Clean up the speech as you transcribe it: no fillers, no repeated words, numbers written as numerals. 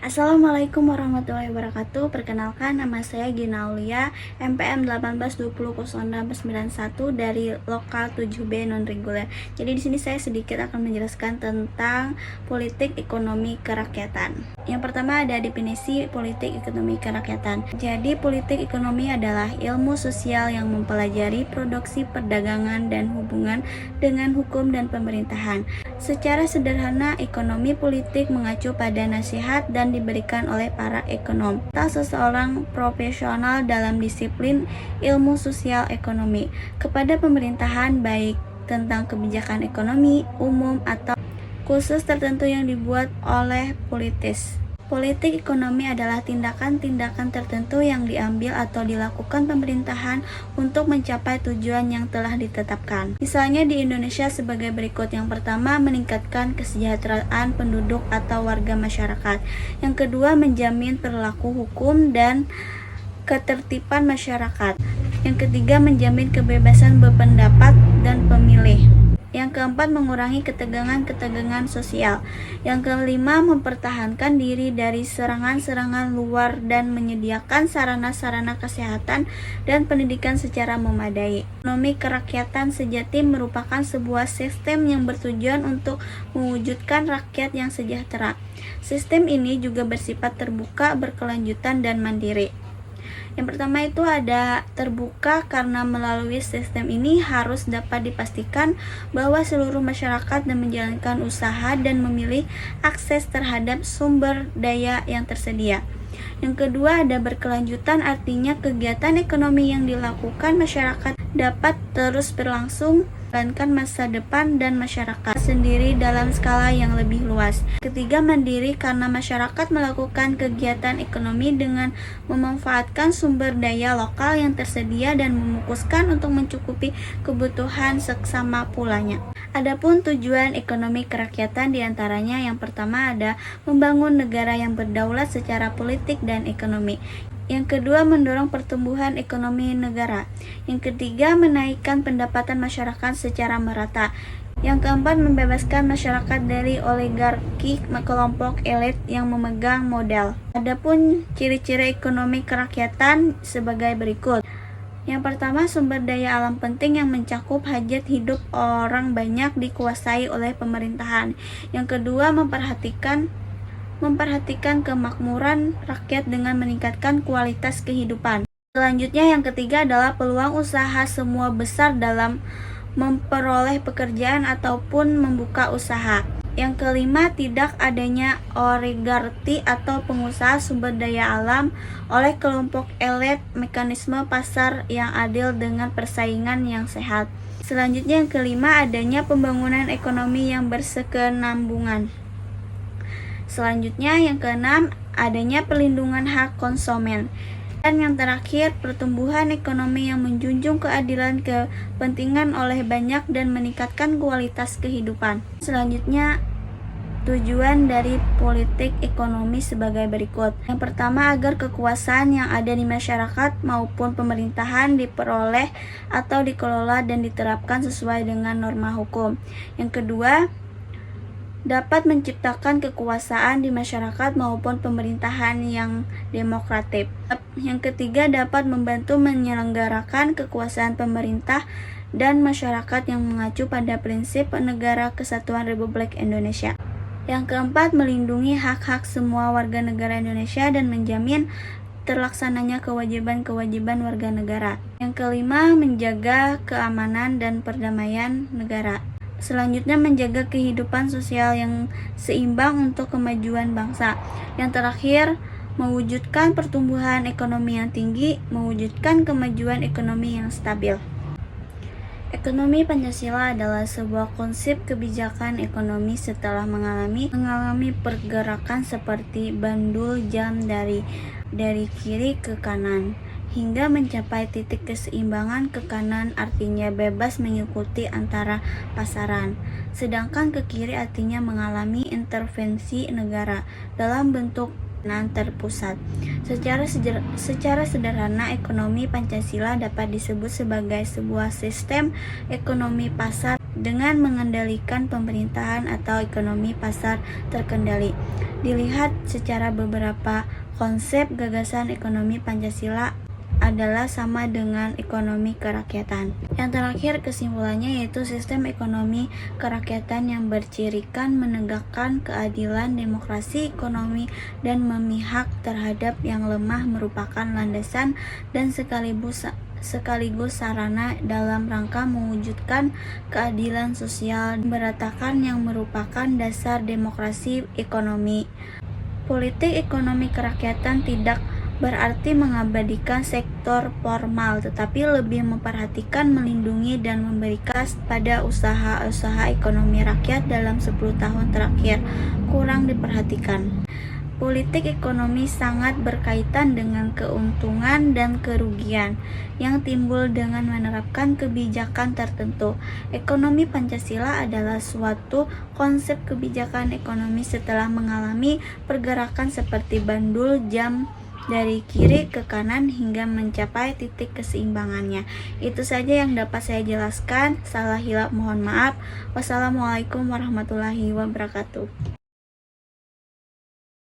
Assalamualaikum warahmatullahi wabarakatuh. Perkenalkan, nama saya Gina Aulia, MPM 18200691 dari Lokal 7B non-reguler. Jadi di sini saya sedikit akan menjelaskan tentang politik ekonomi kerakyatan. Yang pertama ada definisi politik ekonomi kerakyatan. Jadi politik ekonomi adalah ilmu sosial yang mempelajari produksi, perdagangan, dan hubungan dengan hukum dan pemerintahan. Secara sederhana, ekonomi politik mengacu pada nasihat dan diberikan oleh para ekonom atau seseorang profesional dalam disiplin ilmu sosial ekonomi kepada pemerintahan, baik tentang kebijakan ekonomi umum atau khusus tertentu yang dibuat oleh politis. Politik ekonomi adalah tindakan-tindakan tertentu yang diambil atau dilakukan pemerintahan untuk mencapai tujuan yang telah ditetapkan. Misalnya di Indonesia sebagai berikut. Yang pertama, meningkatkan kesejahteraan penduduk atau warga masyarakat. Yang kedua, menjamin perilaku hukum dan ketertiban masyarakat. Yang ketiga, menjamin kebebasan berpendapat dan pemilih. Yang keempat, mengurangi ketegangan-ketegangan sosial. Yang kelima, mempertahankan diri dari serangan-serangan luar dan menyediakan sarana-sarana kesehatan dan pendidikan secara memadai. Ekonomi kerakyatan sejati merupakan sebuah sistem yang bertujuan untuk mewujudkan rakyat yang sejahtera. Sistem ini juga bersifat terbuka, berkelanjutan, dan mandiri. Yang pertama itu ada terbuka, karena melalui sistem ini harus dapat dipastikan bahwa seluruh masyarakat dan menjalankan usaha dan memilih akses terhadap sumber daya yang tersedia. Yang kedua ada berkelanjutan, artinya kegiatan ekonomi yang dilakukan masyarakat dapat terus berlangsung menjalankan masa depan dan masyarakat sendiri dalam skala yang lebih luas. Ketiga, mandiri, karena masyarakat melakukan kegiatan ekonomi dengan memanfaatkan sumber daya lokal yang tersedia dan memukuskan untuk mencukupi kebutuhan seksama pulanya. Adapun tujuan ekonomi kerakyatan diantaranya yang pertama ada membangun negara yang berdaulat secara politik dan ekonomi. Yang kedua, mendorong pertumbuhan ekonomi negara. Yang ketiga, menaikkan pendapatan masyarakat secara merata. Yang keempat, membebaskan masyarakat dari oligarki kelompok elit yang memegang modal. Adapun ciri-ciri ekonomi kerakyatan sebagai berikut. Yang pertama, sumber daya alam penting yang mencakup hajat hidup orang banyak dikuasai oleh pemerintahan. Yang kedua, memperhatikan kemakmuran rakyat dengan meningkatkan kualitas kehidupan. Selanjutnya yang ketiga adalah peluang usaha semua besar dalam memperoleh pekerjaan ataupun membuka usaha. Yang kelima, tidak adanya oligarki atau pengusaha sumber daya alam oleh kelompok elit, mekanisme pasar yang adil dengan persaingan yang sehat. Selanjutnya yang kelima, adanya pembangunan ekonomi yang berkesinambungan. Selanjutnya yang keenam, adanya perlindungan hak konsumen. Dan yang terakhir, pertumbuhan ekonomi yang menjunjung keadilan kepentingan oleh banyak dan meningkatkan kualitas kehidupan. Selanjutnya, tujuan dari politik ekonomi sebagai berikut. Yang pertama, agar kekuasaan yang ada di masyarakat maupun pemerintahan diperoleh atau dikelola dan diterapkan sesuai dengan norma hukum. Yang kedua, dapat menciptakan kekuasaan di masyarakat maupun pemerintahan yang demokratis. Yang ketiga, dapat membantu menyelenggarakan kekuasaan pemerintah dan masyarakat yang mengacu pada prinsip negara kesatuan Republik Indonesia. Yang keempat, melindungi hak-hak semua warga negara Indonesia dan menjamin terlaksananya kewajiban-kewajiban warga negara. Yang kelima, menjaga keamanan dan perdamaian negara. Selanjutnya, menjaga kehidupan sosial yang seimbang untuk kemajuan bangsa. Yang terakhir, mewujudkan pertumbuhan ekonomi yang tinggi, mewujudkan kemajuan ekonomi yang stabil. Ekonomi Pancasila adalah sebuah konsep kebijakan ekonomi setelah mengalami pergerakan seperti bandul jam dari kiri ke kanan, hingga mencapai titik keseimbangan ke kanan, artinya bebas mengikuti antara pasaran, sedangkan ke kiri artinya mengalami intervensi negara dalam bentuk terpusat. Secara sederhana, ekonomi Pancasila dapat disebut sebagai sebuah sistem ekonomi pasar dengan mengendalikan pemerintahan atau ekonomi pasar terkendali. Dilihat secara beberapa konsep gagasan ekonomi Pancasila adalah sama dengan ekonomi kerakyatan. Yang terakhir kesimpulannya yaitu sistem ekonomi kerakyatan yang bercirikan menegakkan keadilan, demokrasi, ekonomi, dan memihak terhadap yang lemah merupakan landasan dan sekaligus sarana dalam rangka mewujudkan keadilan sosial meratakan yang merupakan dasar demokrasi ekonomi. Politik ekonomi kerakyatan tidak berarti mengabadikan sektor formal, tetapi lebih memperhatikan, melindungi, dan memberikan pada usaha-usaha ekonomi rakyat dalam 10 tahun terakhir kurang diperhatikan. Politik ekonomi sangat berkaitan dengan keuntungan dan kerugian yang timbul dengan menerapkan kebijakan tertentu. Ekonomi Pancasila adalah suatu konsep kebijakan ekonomi setelah mengalami pergerakan seperti bandul jam dari kiri ke kanan hingga mencapai titik keseimbangannya. Itu saja yang dapat saya jelaskan. Salah hilap mohon maaf. Wassalamualaikum warahmatullahi wabarakatuh.